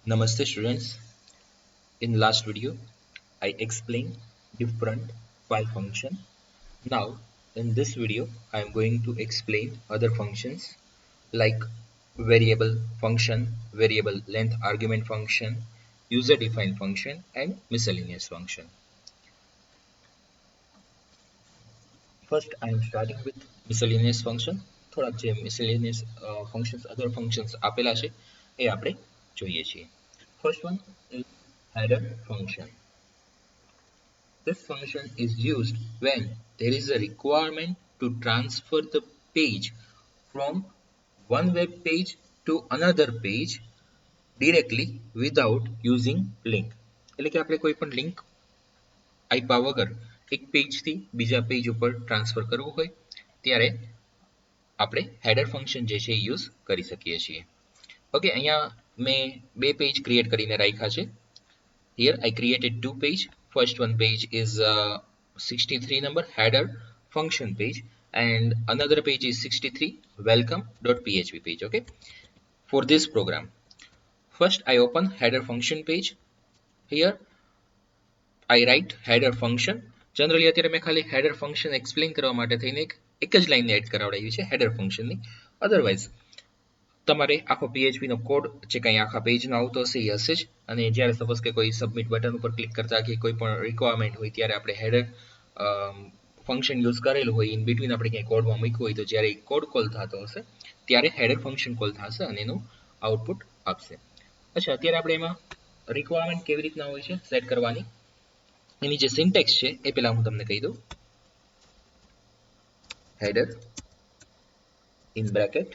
Namaste students. In last video, I explained different file function. Now, in this video, I am going to explain other functions like variable function, variable length argument function, user defined function, and miscellaneous function. First, I am starting with miscellaneous function. થોડાક જે miscellaneous functions, other functions આપેલા છે એ આપણે જોઈએ છીએ. First one is header function. This function is used when there is a requirement to transfer the page from one web page to another page directly without using link. એટલે કે આપણે કોઈ પણ લિંક આપ્યા વગર એક પેજથી બીજા પેજ ઉપર ટ્રાન્સફર કરવું હોય ત્યારે આપણે હેડર ફંક્શન જે છે એ યુઝ કરી શકીએ છીએ. ઓકે, અહીંયા મેં બે પેજ ક્રિએટ કરીને રાખ્યા છે. Here I created two page. First one page is 63 number header function page and another page is 63 welcome.php page. Okay, for this program, first I open header function page. Here I write header function. Generally અત્યારે મેં ખાલી header function explain કરવા માટે થઈને એક જ line add કરાવડાવી છે header function ની. Otherwise તમારે આખો PHP નો કોડ જે કંઈ આખા પેજનો આવતો હશે એ હશે જ. અને જ્યારે સપોઝ કે કોઈ સબમિટ બટન ઉપર ક્લિક કરતા કે કોઈ પણ રિક્વાયરમેન્ટ હોય ત્યારે આપણે હેડર ફંક્શન યુઝ કરેલું હોય, ઇન બિટવીન આપણે ક્યાંય કોડમાં મૂક્યું હોય તો જ્યારે કોડ કોલ થતો હશે ત્યારે હેડર ફંક્શન કોલ થશે અને એનું આઉટપુટ આપશે. અચ્છા, અત્યારે આપણે એમાં રિક્વાયરમેન્ટ કેવી રીતના હોય છે સેટ કરવાની, એની જે સિન્ટેક્સ છે એ પહેલા હું તમને કહી દઉં. Header in bracket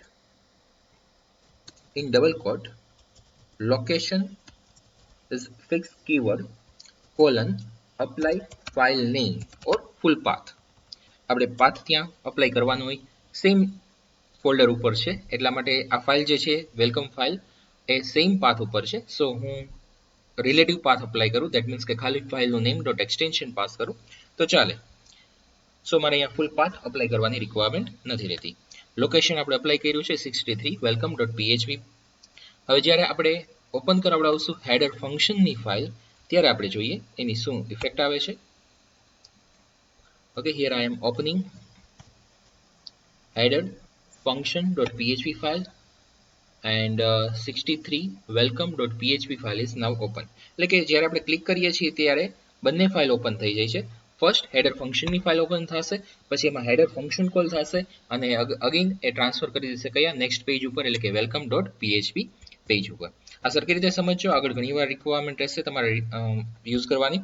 in double quote location is fixed keyword colon apply file name or full path. આપણે પાથ ત્યાં અપ્લાય કરવાનું હોય, સેમ ફોલ્ડર ઉપર છે એટલા માટે આ ફાઇલ જે છે વેલકમ ફાઇલ એ સેમ પાથ ઉપર છે. સો હું રિલેટિવ પાથ અપ્લાય કરું, દેટ મીન્સ કે ખાલી ફાઇલનું નેમ ડોટ એક્સટેન્શન પાસ કરું તો ચાલે. સો મારે અહીંયા ફૂલ પાથ અપ્લાય કરવાની રિક્વાયરમેન્ટ નથી રહેતી. લોકેશન આપણે અપ્લાય કર્યું છે 63 welcome.php. હવે જ્યારે આપણે ઓપન કરાવડાવશું હેડર ફંક્શનની ફાઇલ ત્યારે આપણે જોઈએ એની શું ઇફેક્ટ આવે છે. Okay, here I am opening header function.php file and 63 welcome.php file is now open. એટલે કે જ્યારે આપણે ક્લિક કરીએ છીએ ત્યારે બંને ફાઇલ ઓપન થઈ જાય છે. ફર્સ્ટ હેડર ફંક્શનની ફાઇલ ઓપન થશે, પછી એમાં હેડર ફંક્શન કોલ થશે અને અગેન એ ટ્રાન્સફર કરી દેશે કયા નેક્સ્ટ પેજ ઉપર, એટલે કે welcome.php પેજ ઉપર. આ સરખી રીતે સમજજો, આગળ ઘણીવાર રિક્વાયરમેન્ટ રહેશે તમારે યુઝ કરવાની.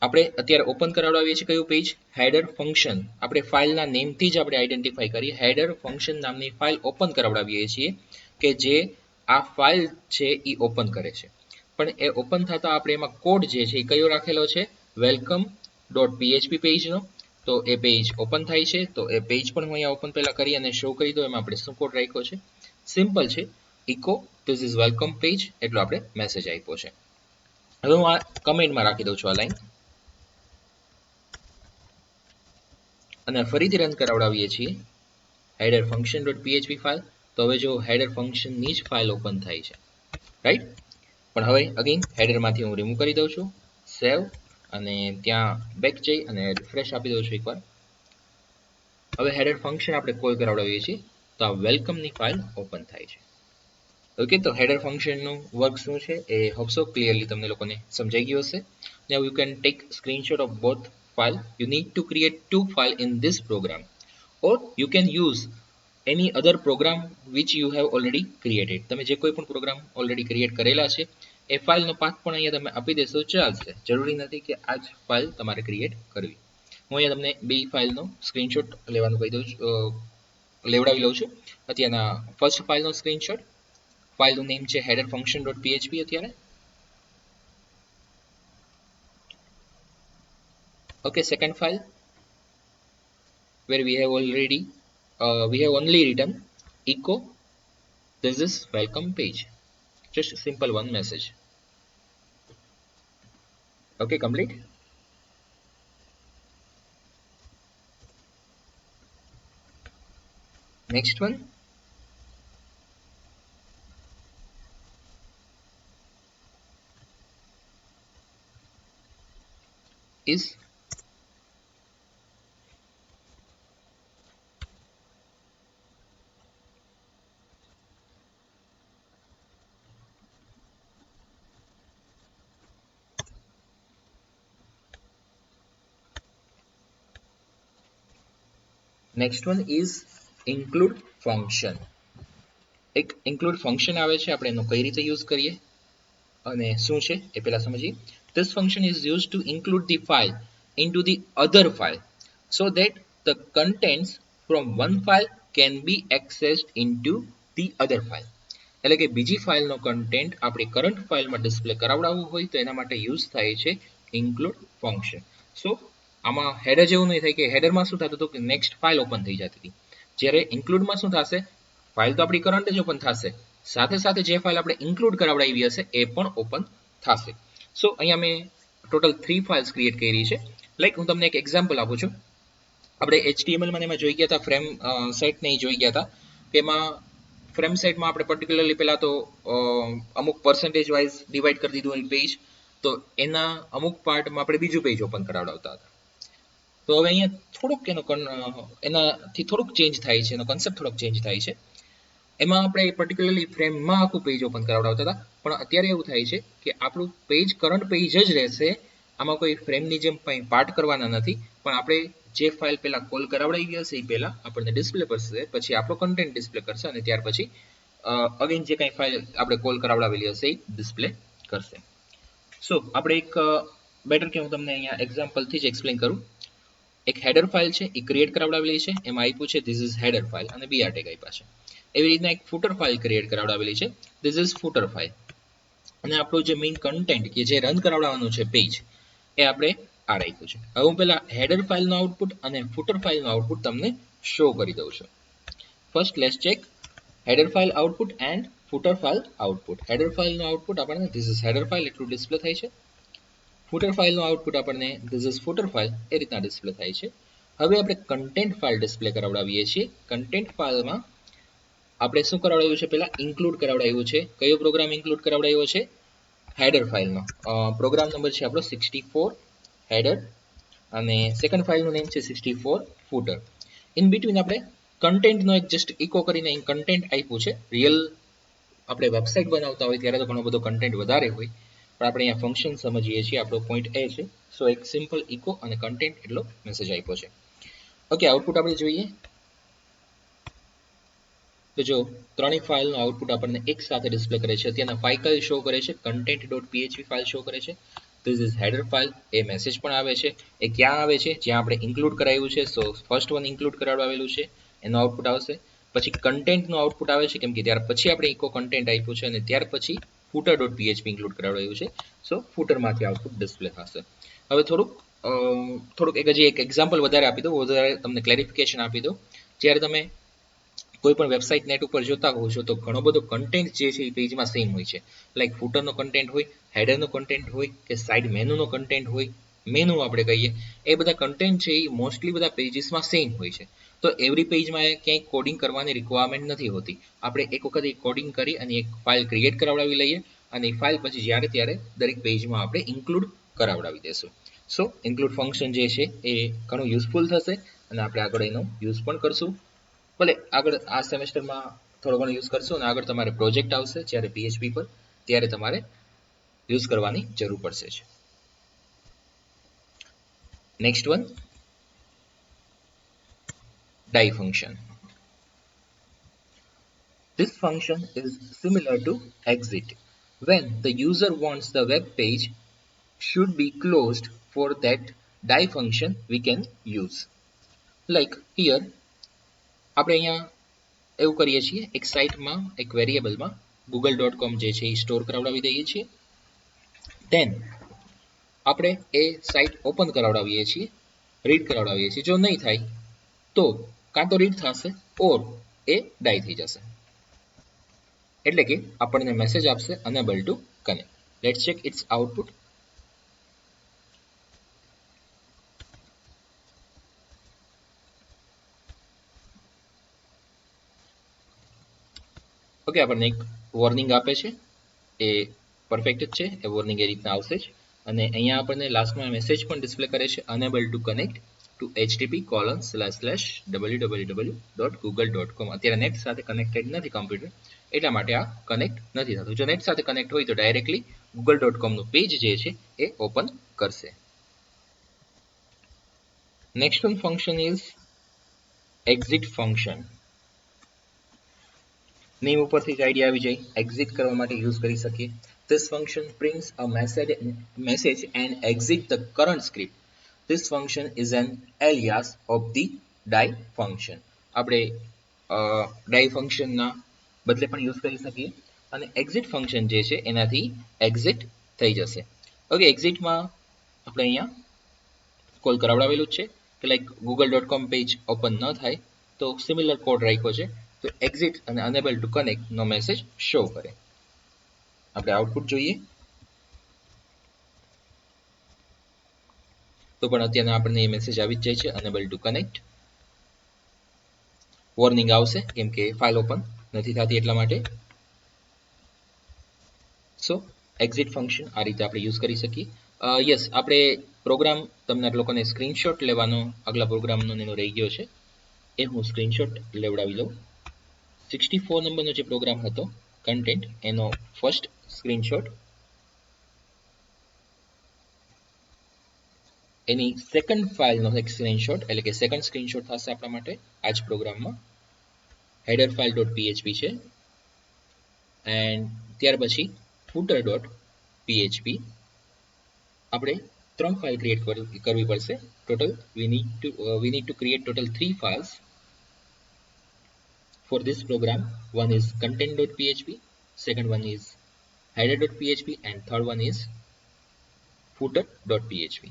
આપણે અત્યારે ઓપન કરાવડાવીએ છીએ કયું પેજ, હેડર ફંક્શન. આપણે ફાઇલના નેમથી જ આપણે આઈડેન્ટિફાઈ કરીએ, હેડર ફંક્શન નામની ફાઇલ ઓપન કરાવડાવીએ છીએ કે જે આ ફાઇલ છે એ ઓપન કરે છે. પણ એ ઓપન થતા આપણે એમાં કોડ જે છે એ કયો રાખેલો છે, welcome.php પેજનો. તો એ પેજ ઓપન થાય છે, તો એ પેજ પણ હું અહીંયા ઓપન પહેલા કરી અને શો કરી દઉં. એમાં આપણે શું કોડ રાખ્યો છે, સિમ્પલ છે, echo this is welcome page એટલો આપણે મેસેજ આપ્યો છે. હવે હું આ કમેન્ટમાં રાખી દઉં છું આ લાઈન અને ફરીથી રન કરાવડાવીએ છીએ હેડર function.php ફાઇલ. તો હવે જો હેડર ફંક્શનની જ ફાઇલ ઓપન થાય છે, રાઈટ. પણ હવે અગેન હેડરમાંથી હું રિમૂવ કરી દઉં છું, સેવ અને ત્યાં બેક જઈ અને રિફ્રેશ આપી દઉં છું એકવાર. હવે હેડર ફંક્શન આપણે કોલ કરાવડાવીએ છીએ તો આ વેલકમની ફાઇલ ઓપન થાય છે. ઓકે, તો હેડર ફંક્શનનું વર્ક શું છે એ હોપ સો ક્લિયરલી તમને લોકોને સમજાઈ ગયું હશે. Now you can take screenshot of both file. You need to create two file in this program or you can use any other program which you have already created. તમે જે કોઈ પણ programme already create કરેલા છે એ ફાઇલનો path પણ અહીંયા તમે આપી દેશો ચાલશે. જરૂરી નથી કે આ જ ફાઇલ તમારે ક્રિએટ કરવી. હું અહીંયા તમને બે ફાઇલનો સ્ક્રીનશોટ લેવાનું કહી દઉં છું, લેવડાવી લઉં છું. અત્યારના ફર્સ્ટ ફાઇલનો સ્ક્રીનશોટ, ફાઇલનું નેમ છે header function.php. અત્યારે okay, second file where we have only written echo this is welcome page, just simple one message. Okay, complete. Next one, is next one is include function. એક include function આવે છે, આપણે એનો કઈ રીતે use કરીએ અને શું છે એ પહેલા સમજીએ. This function is used to include the file into the other file so that the contents from one file can be accessed into the other file. એટલે કે બીજી ફાઇલનો કન્ટેન્ટ આપણી કરંટ ફાઇલમાં ડિસ્પ્લે કરાવડાવવું હોય તો એના માટે યુઝ થાય છે ઇન્ક્લુડ ફંક્શન. સો આમાં હેડર જેવું નહીં થાય કે હેડરમાં શું થતું હતું કે નેક્સ્ટ ફાઇલ ઓપન થઈ જતી હતી, જ્યારે ઇન્ક્લુડમાં શું થશે, ફાઇલ તો આપણી કરંટ જ ઓપન થશે, સાથે સાથે જે ફાઇલ આપણે ઇન્ક્લુડ કરાવડાવી હશે એ પણ ઓપન થશે. સો અહીંયા મેં ટોટલ 3 ફાઇલ્સ ક્રિએટ કરી છે. લાઈક હું તમને એક એક્ઝામ્પલ આપું છું. આપણે HTML માં એમાં જોઈ ગયા હતા ફ્રેમ સેટ ને જોઈ ગયા હતા કે એમાં ફ્રેમ સેટમાં આપણે પર્ટિક્યુલરલી પહેલા તો અમુક પર્સન્ટેજ વાઇઝ ડિવાઈડ કરી દીધું હોય પેજ, તો એના અમુક પાર્ટમાં આપણે બીજું પેજ ઓપન કરાવડાવતા હતા. તો હવે અહીંયા થોડુંક એનાથી થોડુંક ચેન્જ થાય છે, એનો કન્સેપ્ટ થોડોક ચેન્જ થાય છે. એમાં આપણે પર્ટિક્યુલરલી ફ્રેમમાં આખું પેજ ઓપન કરાવડાવતા હતા, પણ અત્યારે એવું થાય છે કે આપણું પેજ કરંટ પેજ જ રહેશે, આમાં કોઈ ફ્રેમની જેમ કંઈ પાર્ટ કરવાના નથી, પણ આપણે જે ફાઇલ પહેલા કોલ કરાવડાવી હશે એ પહેલા આપણને ડિસ્પ્લે કરશે, પછી આપણો કન્ટેન્ટ ડિસ્પ્લે કરશે અને ત્યાર પછી અગેન જે કંઈ ફાઇલ આપણે કોલ કરાવડાવેલી હશે એ ડિસ્પ્લે કરશે. સો આપણે એક બેટર કે હું તમને અહીંયા એક્ઝામ્પલથી જ એક્સપ્લેન કરું. એક હેડર ફાઇલ છે એ ક્રિએટ કરાવડાવેલી છે, એમાં આપ્યું છે ધીસ ઇઝ હેડર ફાઇલ અને BR ટેગ આપ્યા છે. એવી રીતના એક ફૂટર ફાઇલ ક્રિએટ કરાવડાવેલી છે, ધીસ ઇઝ ફૂટર ફાઇલ, અને આપણું જે મેઇન કન્ટેન્ટ કે જે રન કરાવડાવવાનું છે પેજ એ આપણે આ રાખ્યું છે. હવે હું પહેલા હેડર ફાઇલનું આઉટપુટ અને ફૂટર ફાઇલનું આઉટપુટ તમને શો કરી દઉં છું. First let's check header file output and footer file output. Header ફાઇલનું આઉટપુટ આપણને ધીસ ઇઝ હેડર ફાઇલ એટલું ડિસ્પ્લે થાય છે. ફૂટર ફાઇલનું આઉટપુટ આપણને ધીસ ઇઝ ફૂટર ફાઇલ એ રીતના ડિસ્પ્લે થાય છે. હવે આપણે કન્ટેન્ટ ફાઇલ ડિસ્પ્લે કરાવડાવીએ છીએ. કન્ટેન્ટ ફાઇલમાં આપણે શું કરાવડાવ્યું છે, પહેલા ઇન્ક્લુડ કરાવડાવ્યું છે. કયો પ્રોગ્રામ ઇન્ક્લુડ કરાવડાવ્યો છે, હેડર ફાઇલનો. પ્રોગ્રામ નંબર છે આપણો 64 હેડર અને સેકન્ડ ફાઇલનું નેમ છે 64 ફૂટર. ઇન બિટવીન આપણે કન્ટેન્ટનો એક જસ્ટ ઇકો કરીને અહીં કન્ટેન્ટ આપ્યું છે. રિયલ આપણે વેબસાઇટ બનાવતા હોય ત્યારે તો ઘણો બધો કન્ટેન્ટ વધારે હોય, પણ આપણે અહીંયા ફંક્શન સમજીએ છીએ, આપણો પોઈન્ટ એ છે. સો એક સિમ્પલ ઇકો અને કન્ટેન્ટ એટલો મેસેજ આપ્યો છે. ઓકે, આઉટપુટ આપણે જોઈએ તો જો ત્રણેય ફાઇલનું આઉટપુટ આપણને એક સાથે ડિસ્પ્લે કરે છે. અત્યારના ફાઇલ શો કરે છે, content.php ફાઇલ શો કરે છે. This is header file, A message પણ આવે છે. એ ક્યાં આવે છે, જ્યાં આપણે ઇન્ક્લુડ કરાવ્યું છે. સો ફર્સ્ટ વન ઇન્ક્લુડ કરાવેલું છે, એનું આઉટપુટ આવશે. પછી કન્ટેન્ટનું આઉટપુટ આવે છે, કેમ કે ત્યાર પછી આપણે ઇકો કન્ટેન્ટ આપ્યું છે અને ત્યાર પછી footer.php ઇન્ક્લુડ કરાવડાવ્યું છે. સો ફૂટરમાંથી આઉટપુટ ડિસ્પ્લે થશે. હવે થોડુંક હજી એક એક્ઝામ્પલ વધારે આપી દો, વધારે તમને ક્લેરિફિકેશન આપી દો. જ્યારે તમે કોઈ પણ વેબસાઇટ નેટ ઉપર જોતા હોવ છો તો ઘણો બધો કન્ટેન્ટ જે છે એ પેજમાં સેમ હોય છે. લાઈક ફૂટરનો કન્ટેન્ટ હોય, હેડરનો કન્ટેન્ટ હોય કે સાઇડ મેનુનો કન્ટેન્ટ હોય, મેનુ આપણે કહીએ, એ બધા કન્ટેન્ટ છે એ મોસ્ટલી બધા પેજીસમાં સેમ હોય છે. તો એવરી પેજમાં ક્યાંય કોડિંગ કરવાની રિક્વાયરમેન્ટ નથી હોતી. આપણે એક વખત એ કોડિંગ કરી અને એક ફાઇલ ક્રિએટ કરાવડાવી લઈએ અને એ ફાઇલ પછી જ્યારે ત્યારે દરેક પેજમાં આપણે ઇન્ક્લુડ કરાવડાવી દેશું. સો ઇન્ક્લુડ ફંક્શન જે છે એ ઘણું યુઝફુલ થશે અને આપણે આગળ એનો યુઝ પણ કરશું. ભલે આગળ આ સેમેસ્ટરમાં થોડો ઘણો યુઝ કરશો અને આગળ તમારે પ્રોજેક્ટ આવશે જ્યારે PHP પર, ત્યારે તમારે યુઝ કરવાની જરૂર પડશે જ. Next one, die function. This function is similar to exit. When the user wants the web page should be closed, for that die function we can use. Like here આપણે અહીંયા એવું કરીએ છીએ, એક સાઇટમાં એક વેરિયેબલમાં google.com જે છે એ સ્ટોર કરાવડાવી દઈએ છીએ. દેન આપણે એ સાઇટ ઓપન કરાવડાવીએ છીએ, રીડ કરાવડાવીએ છીએ. જો નહીં થાય તો કાં તો રીડ થશે ઓર એ ડાઈ થઈ જશે, એટલે કે આપણને મેસેજ આપશે unable to connect. Let's check its output. Okay, આપણને એક વોર્નિંગ આપે છે, એ પરફેક્ટ જ છે, એ વોર્નિંગ એ રીતના આવશે જ. અને અહીંયા આપણને લાસ્ટમાં મેસેજ પણ ડિસ્પ્લે કરે છે enable to connect two http://www.google.com. અત્યારે નેટ સાથે કનેક્ટેડ નથી કમ્પ્યુટર, એટલા માટે આ કનેક્ટ નથી થતું. જો નેટ સાથે કનેક્ટ હોય તો ડાયરેક્ટલી google.com નું પેજ જે છે એ ઓપન કરશે. Next one function is exit function. Name ઉપરથી જ આઈડિયા આવી જાય, એક્ઝિટ કરવા માટે યુઝ કરી શકીએ. This function prints a message and exit the current script. This function is an alias of the die function. આપણે die function ના બદલે પણ યુઝ કરી શકીએ અને exit function જે છે એનાથી exit થઈ જશે. ઓકે, એક્ઝિટમાં આપણે અહીંયા કોલ કરાવડાવેલું છે કે લાઈક google.com પેજ ઓપન ન થાય તો સિમિલર કોડ રાખ્યો છે, તો એક્ઝિટ અને અનેબલ ટુ કનેક્ટ નો મેસેજ શો કરે. આપણે આઉટપુટ જોઈએ તો પણ અત્યારે આપણને એ મેસેજ આવી જ જાય છે અનેબલ ટુ કનેક્ટ. વોર્નિંગ આવશે કેમ કે ફાઇલ ઓપન નથી થતી એટલા માટે. સો એક્ઝિટ ફંક્શન આ રીતે આપણે યુઝ કરી શકીએ. યસ, આપણે પ્રોગ્રામ તમને લોકોને સ્ક્રીનશોટ લેવાનો આગલા પ્રોગ્રામનો એનો રહી ગયો છે, એ હું સ્ક્રીનશોટ લેવડાવી લઉં. 64 નંબરનો જે પ્રોગ્રામ હતો કન્ટેન્ટ, એનો ફર્સ્ટ સ્ક્રીનશોટ, એની સેકન્ડ ફાઇલનો એક સ્ક્રીનશોટ, એટલે કે સેકન્ડ સ્ક્રીનશોટ થશે આપણા માટે આ જ પ્રોગ્રામમાં. હેડર ફાઇલ .php છે એન્ડ ત્યાર પછી ફૂટર .php. આપણે 3 ફાઇલ ક્રિએટ કરવી પડશે. Total we need to create total 3 files for this program. One is content.php, second one is header.php, and third one is footer.php.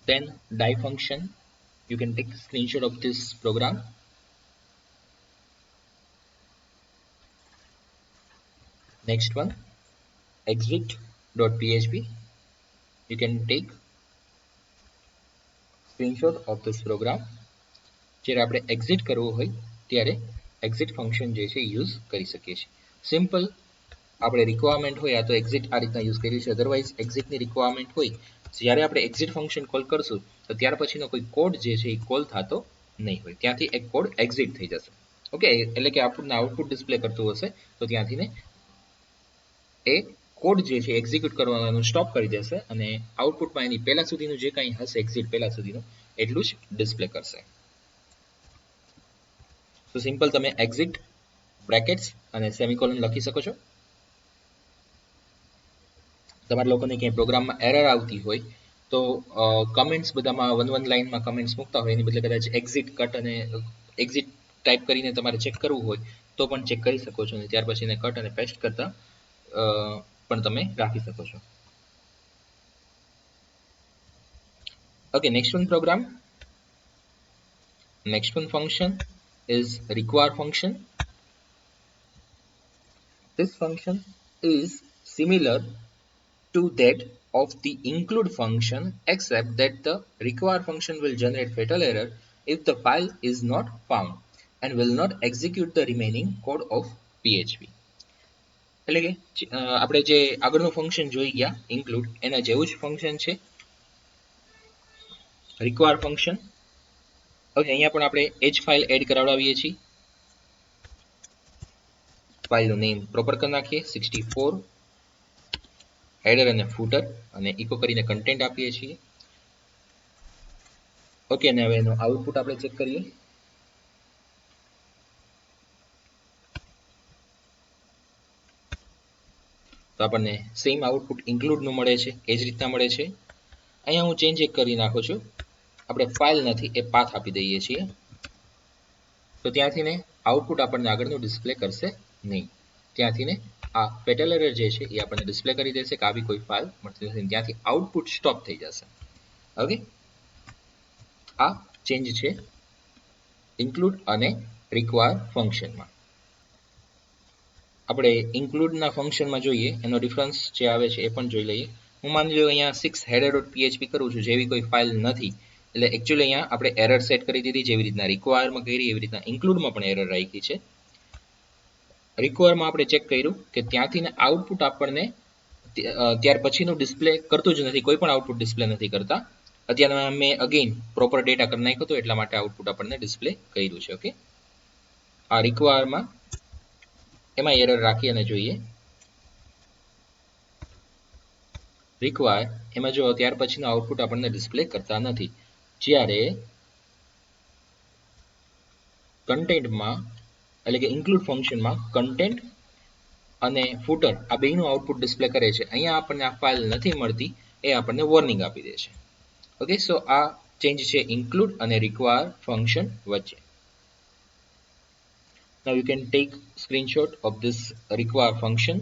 Then die function, you can take screenshot of this program. Next one, exit.php, you can take screenshot of this program. જ્યારે આપણે exit કરવું હોય ત્યારે exit function જે છે use કરી શકીએ છીએ. સિમ્પલ આપણે રિક્વાયરમેન્ટ હોય આ તો એક્ઝિટ આ રીતના યુઝ કર્યું છે. અધરવાઇઝ એક્ઝિટની રિક્વાયરમેન્ટ હોય જ્યારે આપણે એક્ઝિટ ફંક્શન કોલ કરશું તો ત્યાર પછીનો કોઈ કોડ જે છે એ કોલ થતો નહીં હોય, ત્યાંથી એક કોડ એક્ઝિટ થઈ જશે. ઓકે, એટલે કે આપણને આઉટપુટ ડિસ્પ્લે કરતું હશે તો ત્યાંથી ને એ કોડ જે છે એક્ઝિક્યુટ કરવાનું સ્ટોપ કરી દેશે અને આઉટપુટમાં એની પહેલા સુધીનું જે કંઈ હશે એક્ઝિટ પહેલા સુધીનું એટલું જ ડિસ્પ્લે કરશે. તો સિમ્પલ તમે એક્ઝિટ બ્રેકેટ્સ અને સેમિકોલન લખી શકો છો. તમારા લોકોને ક્યાંય પ્રોગ્રામમાં એરર આવતી હોય તો કમેન્ટ્સ બધામાં વન લાઇનમાં કમેન્ટ્સ મૂકતા હોય એની બદલે કદાચ એક્ઝિટ કટ અને એક્ઝિટ ટાઈપ કરીને તમારે ચેક કરવું હોય તો પણ ચેક કરી શકો છો અને ત્યાર પછી એને કટ અને પેસ્ટ કરતા પણ તમે રાખી શકો છો. Okay, next one program, next one function is require function. This function is similar to that of the include function except that the require function will generate fatal error if the file is not found and will not execute the remaining code of PHP. એટલે કે આપણે જે આગળનું function જોઈ ગયા include એના જેવું જ ફંક્શન છે require function. ઓકે, અહીંયા પણ આપણે એ જ ફાઇલ એડ કરાવડાવીએ છીએ. ફાઇલનું નેમ પ્રોપર કરી નાખીએ 64, હેડર અને ફૂટર અને ઇકો કરીને કન્ટેન્ટ આપીએ છીએ. ઓકે, અને હવે એનું આઉટપુટ આપણે ચેક કરીએ. તો આપણને સેમ આઉટપુટ ઇન્ક્લુડનું મળે છે, એ જ રીતના મળે છે. અહીંયા હું ચેન્જ એક કરી નાખું છું, આપણે ફાઇલ નથી એ પાથ આપી દઈએ છીએ તો ત્યાંથી ને આઉટપુટ આપણને આગળનું ડિસ્પ્લે કરશે નહીં. ત્યાંથી ને આ ફેટલ એરર જે છે એ આપણને ડિસ્પ્લે કરી દેશે કે આવી કોઈ ફાઇલ મળતી નથી, ત્યાંથી આઉટપુટ સ્ટોપ થઈ જશે. ઓકે, આ ચેન્જ છે ઇન્ક્લુડ અને રિક્વાયર ફંક્શનમાં. આપણે ઇન્ક્લુડના ફંક્શનમાં જોઈએ એનો ડિફરન્સ જે આવે છે એ પણ જોઈ લઈએ. હું માની લો અહીંયા 6 header.php કરું છું, જેવી કોઈ ફાઇલ નથી, એટલે એકચ્યુઅલી અહીંયા આપણે એરર સેટ કરી દીધી, જેવી રીતના રિક્વાયરમાં કરી એવી રીતના ઇન્ક્લુડમાં પણ એરર રાખી છે. રિક્વાયરમાં આપણે ચેક કર્યું કે ત્યાંથી આઉટપુટ આપણને ત્યાર પછીનું ડિસ્પ્લે કરતું જ નથી, કોઈ પણ આઉટપુટ ડિસ્પ્લે નથી કરતા. અત્યારે મેં અગેન પ્રોપર ડેટા કરી નાખ્યો હતો એટલા માટે આઉટપુટ આપણને ડિસ્પ્લે કર્યું છે. ઓકે, આ રિક્વાયરમાં એમાં એરર રાખી અને જોઈએ. રિક્વાયર એમાં જો ત્યાર પછીનું આઉટપુટ આપણને ડિસ્પ્લે કરતા નથી. જ્યારે કન્ટેન્ટમાં એટલે કે ઇન્ક્લુડ ફંક્શનમાં કન્ટેન્ટ અને ફૂટર આ બેનું આઉટપુટ ડિસ્પ્લે કરે છે. અહીંયા આપણને આ ફાઇલ નથી મળતી, એ આપણને વોર્નિંગ આપી દે છે. ઓકે, સો આ ચેન્જ છે ઇન્ક્લુડ અને રિક્વાયર ફંક્શન વચ્ચે. Now you can take screenshot of this require function.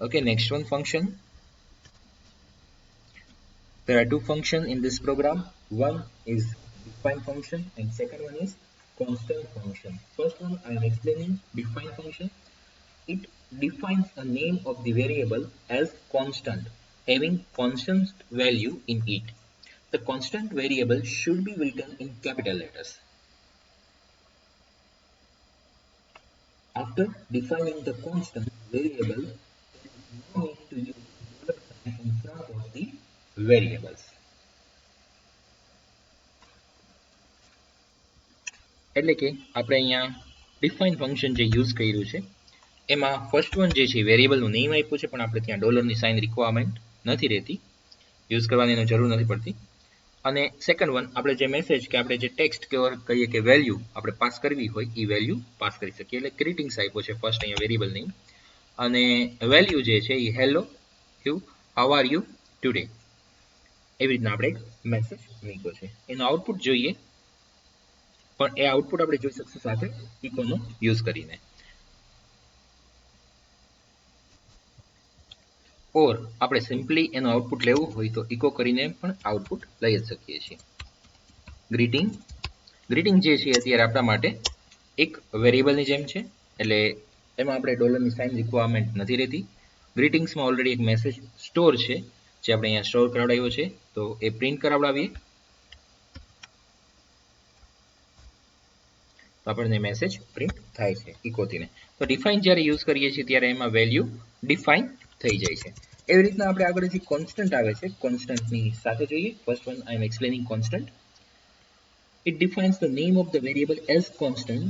Okay, next one function. There are two functions in this program. One is define function and second one is constant function. First one I am explaining define function. It defines a name of the variable as constant, having constant value in it. The constant variable should be written in capital letters. After defining the constant variable, there is no need to use $sign in front of the variables. એટલે કે આપણે અહીંયા define function જે use કર્યું છે એમાં first one જે છે વેરિયેબલનું નેમ આપ્યું છે, પણ આપણે ત્યાં ડોલરની સાઇન રિક્વાયરમેન્ટ નથી રહેતી, યુઝ કરવાની એનો જરૂર નથી પડતી. અને સેકન્ડ વન આપણે જે મેસેજ કે આપણે જે ટેક્સ્ટ કે કહીએ કે વેલ્યુ આપણે પાસ કરવી હોય એ વેલ્યુ પાસ કરી શકીએ. એટલે ગ્રીટિંગ્સ આપ્યો છે ફર્સ્ટ અહીંયા વેરિયેબલ નેમ, અને વેલ્યુ જે છે એ hello you how are you today, એવી રીતના આપણે એક મેસેજ મૂક્યો છે. એનું આઉટપુટ જોઈએ, પણ એ આઉટપુટ આપણે જોઈ શકશું સાથે ઇકોનો યુઝ કરીને. ઓર આપણે સિમ્પલી એનું આઉટપુટ લેવું હોય તો ઇકો કરીને પણ આઉટપુટ લઈ જ શકીએ છીએ. ગ્રીટિંગ જે છે અત્યારે આપણા માટે એક વેરિયેબલની જેમ છે, એટલે એમાં આપણે ડોલરની સાઇન રિક્વાયરમેન્ટ નથી રહેતી. ગ્રીટિંગ્સમાં ઓલરેડી એક મેસેજ સ્ટોર છે જે આપણે અહીંયા સ્ટોર કરાવડાવ્યો છે, તો એ પ્રિન્ટ કરાવડાવીએ તો આપણને મેસેજ પ્રિન્ટ થાય છે ઇકોથીને. તો ડિફાઇન જ્યારે યુઝ કરીએ છીએ ત્યારે એમાં વેલ્યુ ડિફાઇન થઈ જાય છે. એવી રીતના આપણે આગળ જે કોન્સ્ટન્ટ આવે છે કોન્સ્ટન્ટની સાથે જોઈએ. First one I am explaining constant. It defines the name of the variable as constant,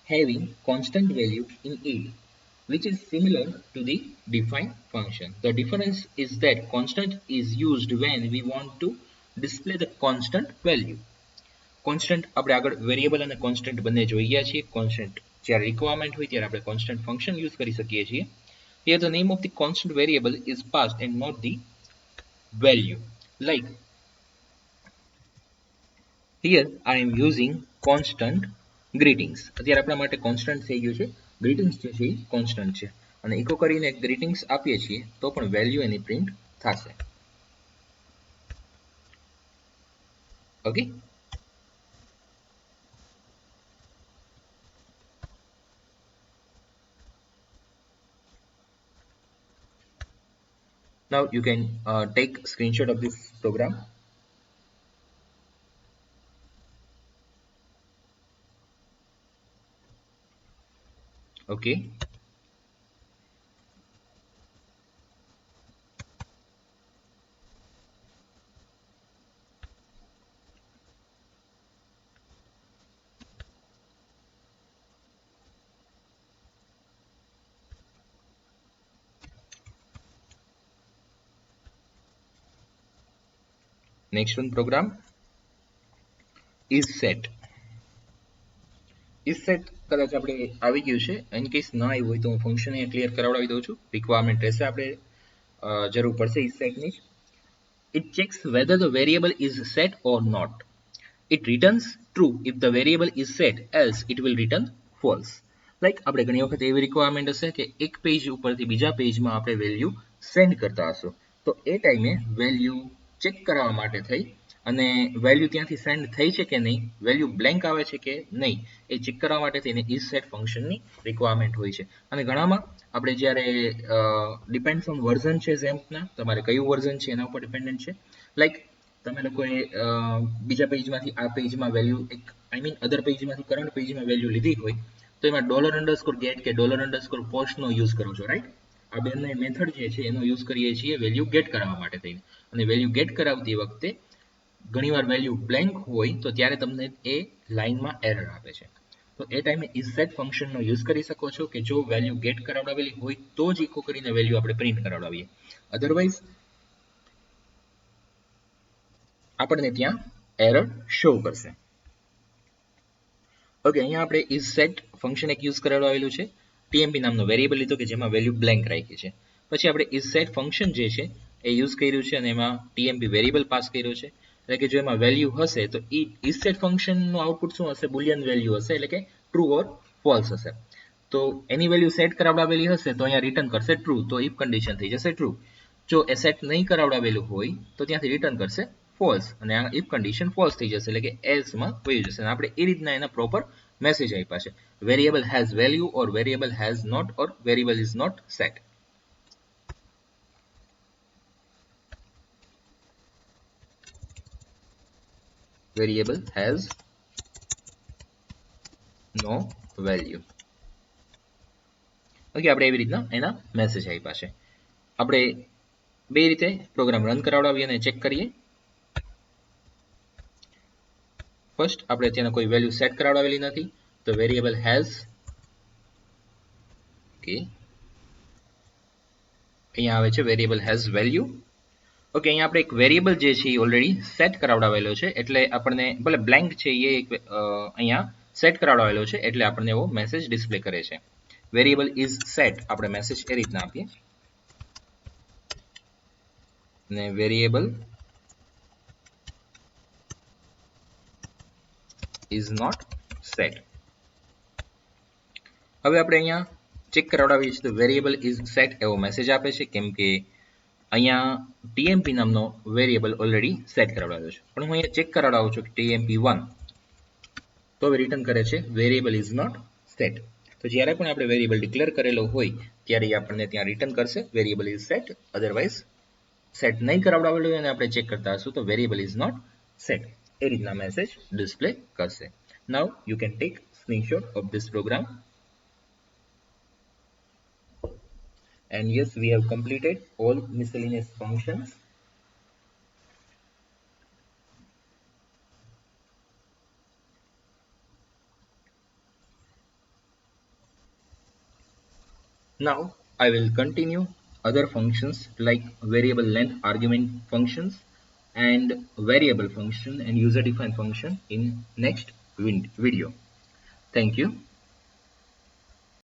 having constant value in it, which is similar to the define function. The difference is that constant is used when we want to display the constant value. Constant આપણે આગળ variable અને constant બંને જોઈ ગયા છીએ. Constant જ્યારે requirement હોય ત્યારે આપણે કોન્સ્ટન્ટ ફંક્શન યુઝ કરી શકીએ છીએ. Here the name of the constant variable is passed and not the value. Like here I am using constant greetings. અત્યારે આપણા માટે કોન્સ્ટન્ટ થઈ ગયું છે, ગ્રીટિંગ્સ જે છે એ કોન્સ્ટન્ટ છે, અને ઇકો કરીને ગ્રીટિંગ્સ આપીએ છીએ તો પણ વેલ્યુ એની પ્રિન્ટ થશે. Okay, now you can take screenshot of this program. Okay, next one program is set. is set કદાચ આપણે આવી ગયું છે, ઇન કેસ ના આવ્યું હોય તો હું ફંક્શન અહીંયા ક્લિયર કરાવડાવી દઉં છું. રિક્વાયરમેન્ટ રહેશે આપણે જરૂર પડશે is set ની. It checks whether the variable is set or not. It returns true if the variable is set, else it will return false. Like આપણે ઘણી વખત એવી રિક્વાયરમેન્ટ હશે કે એક પેજ ઉપરથી બીજા પેજમાં આપણે વેલ્યુ સેન્ડ કરતા હશું, તો એ ટાઈમે વેલ્યુ ચેક કરવા માટે થઈ અને વેલ્યુ ત્યાંથી સેન્ડ થઈ છે કે નહીં, વેલ્યુ બ્લેન્ક આવે છે કે નહીં, એ ચેક કરવા માટે તેને isSet ફંક્શનની રિક્વાયરમેન્ટ હોય છે. અને ઘણામાં આપણે જ્યારે ડિપેન્ડ્સ ઓન વર્ઝન છે ઝેમ્પના, તમારે કયું વર્ઝન છે એના ઉપર ડિપેન્ડન્ટ છે. લાઈક તમે લોકોએ બીજા પેજમાંથી આ પેજમાં વેલ્યુ એક અધર પેજમાંથી કરંટ પેજમાં વેલ્યુ લીધી હોય તો એમાં $_get કે $_post નો યુઝ કરો છો, રાઈટ? આ બંને મેથડ જે છે એનો યુઝ કરીએ છીએ વેલ્યુ ગેટ કરાવવા માટે થઈને. અને વેલ્યુ ગેટ કરાવતી વખતે ઘણીવાર વેલ્યુ બ્લેન્ક હોય તો ત્યારે તમને એ લાઇનમાં એરર આપે છે. તો એ ટાઈમે isSet ફંક્શનનો યુઝ કરી શકો છો કે જો વેલ્યુ ગેટ કરાવડાવેલી હોય તો જ ઇકો કરીને વેલ્યુ આપણે પ્રિન્ટ કરાવડાવીએ. અધરવાઇઝ આપણને ત્યાં એરર શો કરશે. ઓકે, અહીંયા આપણે isSet ફંક્શન એક યુઝ કરાવડાવેલું છે. tmp નામનો વેરિયેબલ લીધો કે જેમાં વેલ્યુ બ્લેન્ક રાખી છે. પછી આપણે isSet ફંક્શન જે છે એ યુઝ કર્યું છે અને એમાં tmp વેરિયેબલ પાસ કર્યો છે. એટલે કે જો એમાં વેલ્યુ હશે તો isSet ફંક્શનનું આઉટપુટ શું હશે? બુલિયન વેલ્યુ હશે, એટલે કે ટ્રુ ઓર ફોલ્સ હશે. તો એની વેલ્યુ સેટ કરાવડાવેલી હશે તો અહીંયા રિટર્ન કરશે ટ્રુ, તો ઇફ કન્ડિશન થઈ જશે ટ્રુ. જો એ સેટ નહીં કરાવડાવેલું હોય તો ત્યાંથી રિટર્ન કરશે ફોલ્સ, અને આ ઇફ કન્ડિશન ફોલ્સ થઈ જશે, એટલે કે એલ્સમાં વહી જશે. અને આપણે એ રીતના એના પ્રોપર મેસેજ આપ્યા છે. Variable has value or variable has not or variable is not set. Variable has no value. Okay, આપણે એવી રીતના એના મેસેજ આપ્યા છે. આપણે બે રીતે પ્રોગ્રામ રન કરાવડાવીએ અને ચેક કરીએ. ફર્સ્ટ આપણે ત્યાં કોઈ વેલ્યુ સેટ કરાવડાવેલી નથી તો વેરિયેબલ હેઝ, ઓકે, અહીંયા આવે છે વેરિયેબલ હેઝ વેલ્યુ. ઓકે, અહીંયા આપણે એક વેરિયેબલ જે છે એ ઓલરેડી સેટ કરાવડાવેલો છે, એટલે આપણને ભલે બ્લેન્ક છે એ અહીંયા સેટ કરાવડાવેલો છે એટલે આપણને એવો મેસેજ ડિસ્પ્લે કરે છે. વેરિયેબલ ઇઝ સેટ આપણે મેસેજ એ રીતના આપીએ, અને વેરિયેબલ ઇઝ નોટ સેટ. હવે આપણે અહીંયા ચેક કરાવડાવીએ છીએ તો વેરિયેબલ ઇઝ સેટ એવો મેસેજ આપે છે, કેમ કે અહીંયા tmp નામનો વેરિયેબલ ઓલરેડી સેટ કરાવડાવ્યો છે. પણ હું અહીંયા ચેક કરાવડાવું છું કે tmp1 તો રિટર્ન કરે છે વેરિયેબલ ઇઝ નોટ સેટ. તો જ્યારે પણ આપણે વેરિયેબલ ડિક્લેર કરેલો હોય ત્યારે આપણને ત્યાં રિટર્ન કરશે variable is set. Otherwise set નહીં કરાવડાવેલું હોય અને આપણે ચેક કરતા હશું તો વેરિયેબલ ઇઝ નોટ સેટ એ રીતના મેસેજ ડિસ્પ્લે કરશે. Now you can take screenshot of this program. And yes, we have completed all miscellaneous functions. Now I will continue other functions like variable length argument functions and variable function and user defined function in next video. Thank you.